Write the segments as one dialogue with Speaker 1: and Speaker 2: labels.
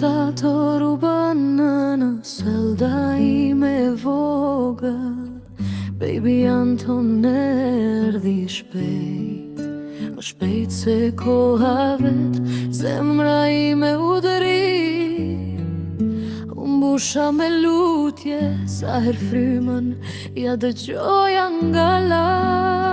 Speaker 1: Gashtator u bën në selda ime vogël. Baby Anton erdhi shpejt, më shpejt se koha vet. Zemra ime u dëri, u mbusha me lutje. Sa her frymën ja dëgjoja nga larg.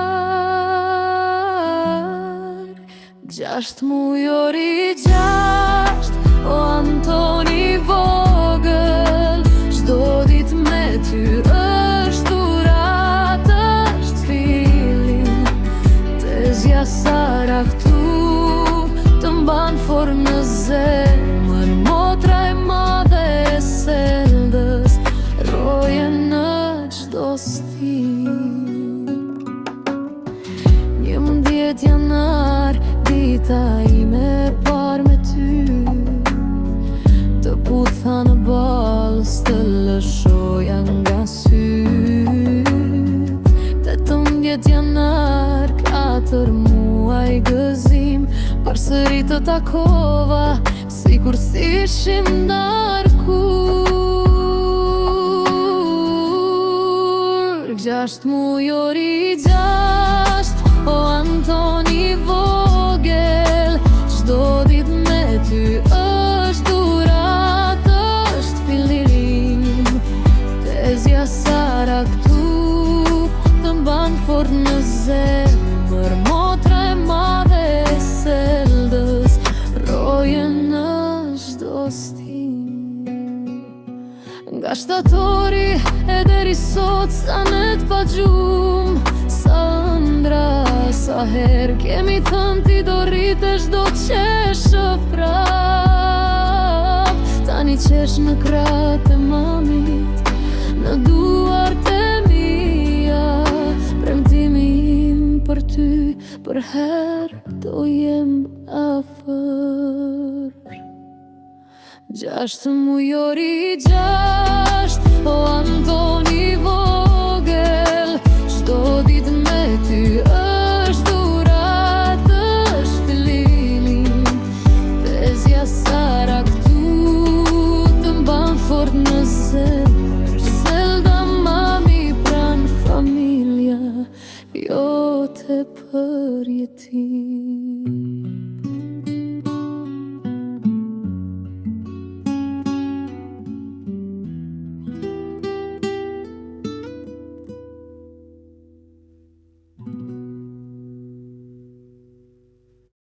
Speaker 1: 6 mujori 6, o Antoni vogël. Çdo dit me ty është dhurat, është fillim. Tezja Sara këtu të mban formë në zemër. Motra e madhe e seldës roje në çdo stin. 11 janar, dita ime par me ty. Të putha në balës, të lëshoja nga syt. 18 janar, 4 muaj gëzim. Përsëri të takova, sikur s'ishim ndarkur. 6 mujori 6, o Antoni vogël. Çdo dit me ty është dhurat, është fillim. Tezja Sara këtu të mban fort në zemër. Motra e madhe e seldës roje në çdo stin. Gashtatori e deri sot sa net pa gjum. Sandra, sa her kemi thënë ti do rritesh, do qeshë prap. Tani qesh në kratë e mamit, në duart e mia. Premtimi im për ty, për her do jem afër. 6 mujori 6, o Antoni vogël. Çdo dit me ty është dhurat, është fillim. Tezja Sara këtu të mban fort